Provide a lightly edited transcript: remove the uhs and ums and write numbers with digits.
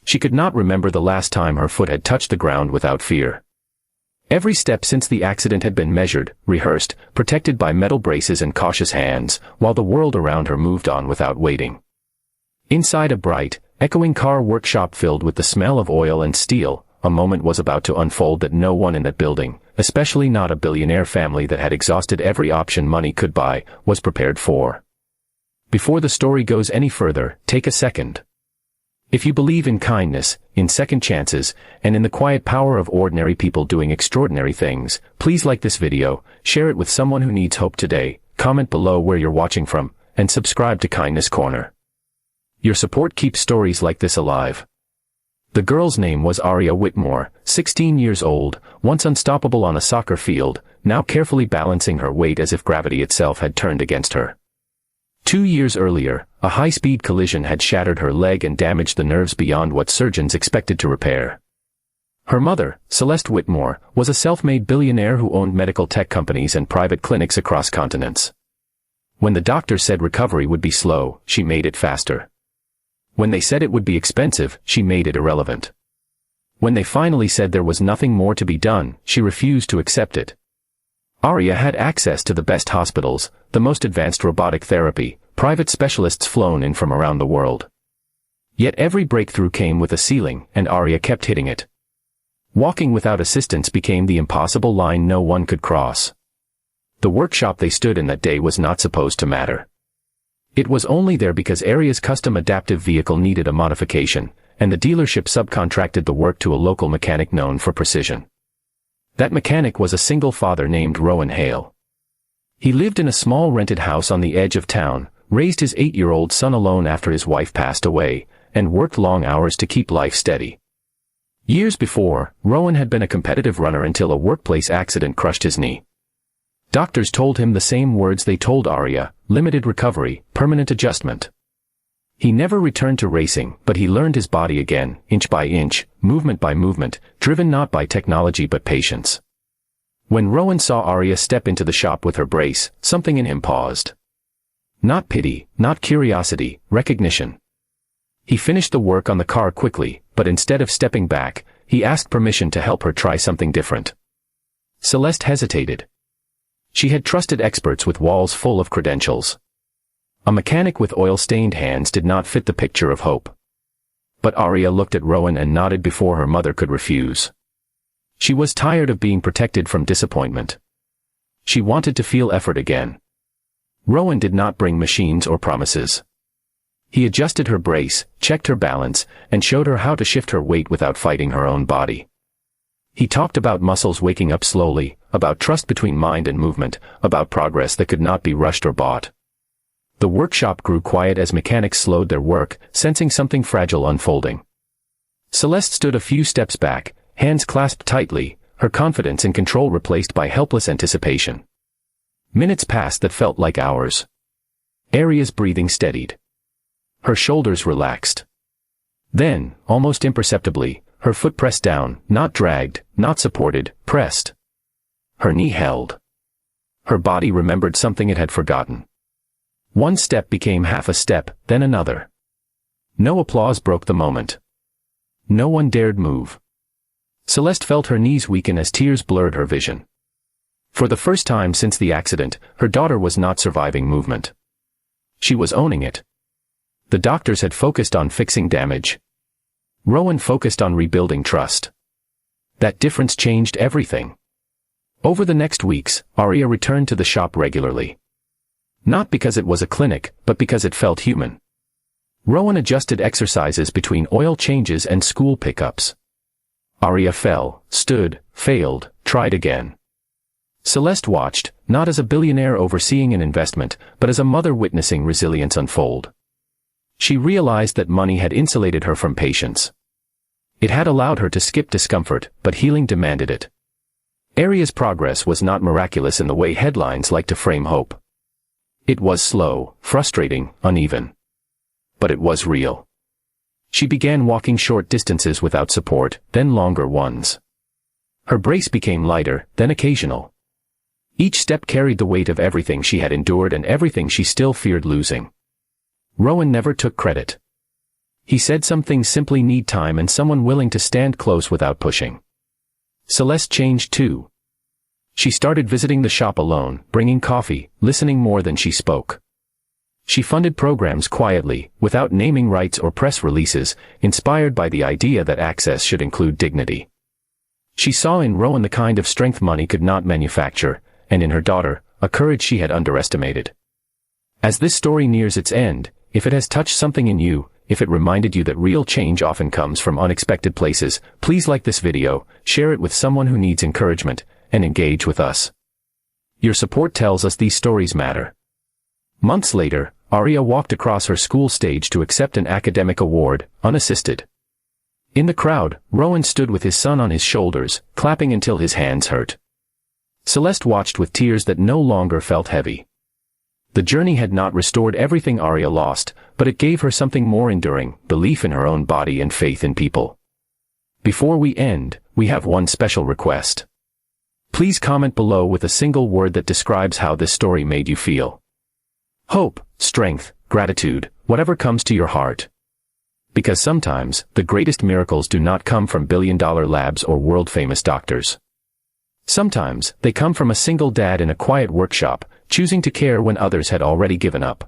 She could not remember the last time her foot had touched the ground without fear. Every step since the accident had been measured, rehearsed, protected by metal braces and cautious hands, while the world around her moved on without waiting. Inside a bright, echoing car workshop filled with the smell of oil and steel, a moment was about to unfold that no one in that building, especially not a billionaire family that had exhausted every option money could buy, was prepared for. Before the story goes any further, take a second. If you believe in kindness, in second chances, and in the quiet power of ordinary people doing extraordinary things, please like this video, share it with someone who needs hope today, comment below where you're watching from, and subscribe to Kindness Corner. Your support keeps stories like this alive. The girl's name was Aria Whitmore, 16 years old, once unstoppable on a soccer field, now carefully balancing her weight as if gravity itself had turned against her. 2 years earlier, a high-speed collision had shattered her leg and damaged the nerves beyond what surgeons expected to repair. Her mother, Celeste Whitmore, was a self-made billionaire who owned medical tech companies and private clinics across continents. When the doctors said recovery would be slow, she made it faster. When they said it would be expensive, she made it irrelevant. When they finally said there was nothing more to be done, she refused to accept it. Aria had access to the best hospitals, the most advanced robotic therapy, private specialists flown in from around the world. Yet every breakthrough came with a ceiling, and Aria kept hitting it. Walking without assistance became the impossible line no one could cross. The workshop they stood in that day was not supposed to matter. It was only there because Aria's custom adaptive vehicle needed a modification, and the dealership subcontracted the work to a local mechanic known for precision. That mechanic was a single father named Rowan Hale. He lived in a small rented house on the edge of town, raised his 8-year-old son alone after his wife passed away, and worked long hours to keep life steady. Years before, Rowan had been a competitive runner until a workplace accident crushed his knee. Doctors told him the same words they told Aria: limited recovery, permanent adjustment. He never returned to racing, but he learned his body again, inch by inch, movement by movement, driven not by technology but patience. When Rowan saw Aria step into the shop with her brace, something in him paused. Not pity, not curiosity, recognition. He finished the work on the car quickly, but instead of stepping back, he asked permission to help her try something different. Celeste hesitated. She had trusted experts with walls full of credentials. A mechanic with oil-stained hands did not fit the picture of hope. But Aria looked at Rowan and nodded before her mother could refuse. She was tired of being protected from disappointment. She wanted to feel effort again. Rowan did not bring machines or promises. He adjusted her brace, checked her balance, and showed her how to shift her weight without fighting her own body. He talked about muscles waking up slowly, about trust between mind and movement, about progress that could not be rushed or bought. The workshop grew quiet as mechanics slowed their work, sensing something fragile unfolding. Celeste stood a few steps back, hands clasped tightly, her confidence in control replaced by helpless anticipation. Minutes passed that felt like hours. Aria's breathing steadied. Her shoulders relaxed. Then, almost imperceptibly, her foot pressed down, not dragged, not supported, pressed. Her knee held. Her body remembered something it had forgotten. One step became half a step, then another. No applause broke the moment. No one dared move. Celeste felt her knees weaken as tears blurred her vision. For the first time since the accident, her daughter was not surviving movement. She was owning it. The doctors had focused on fixing damage. Rowan focused on rebuilding trust. That difference changed everything. Over the next weeks, Aria returned to the shop regularly. Not because it was a clinic, but because it felt human. Rowan adjusted exercises between oil changes and school pickups. Aria fell, stood, failed, tried again. Celeste watched, not as a billionaire overseeing an investment, but as a mother witnessing resilience unfold. She realized that money had insulated her from patience. It had allowed her to skip discomfort, but healing demanded it. Aria's progress was not miraculous in the way headlines like to frame hope. It was slow, frustrating, uneven. But it was real. She began walking short distances without support, then longer ones. Her brace became lighter, then occasional. Each step carried the weight of everything she had endured and everything she still feared losing. Rowan never took credit. He said some things simply need time and someone willing to stand close without pushing. Celeste changed too. She started visiting the shop alone, bringing coffee, listening more than she spoke. She funded programs quietly, without naming rights or press releases, inspired by the idea that access should include dignity. She saw in Rowan the kind of strength money could not manufacture, and in her daughter, a courage she had underestimated. As this story nears its end, if it has touched something in you, if it reminded you that real change often comes from unexpected places, please like this video, share it with someone who needs encouragement, and engage with us. Your support tells us these stories matter. Months later, Aria walked across her school stage to accept an academic award, unassisted. In the crowd, Rowan stood with his son on his shoulders, clapping until his hands hurt. Celeste watched with tears that no longer felt heavy. The journey had not restored everything Aria lost, but it gave her something more enduring, belief in her own body and faith in people. Before we end, we have one special request. Please comment below with a single word that describes how this story made you feel. Hope, strength, gratitude, whatever comes to your heart. Because sometimes, the greatest miracles do not come from billion-dollar labs or world-famous doctors. Sometimes, they come from a single dad in a quiet workshop, choosing to care when others had already given up.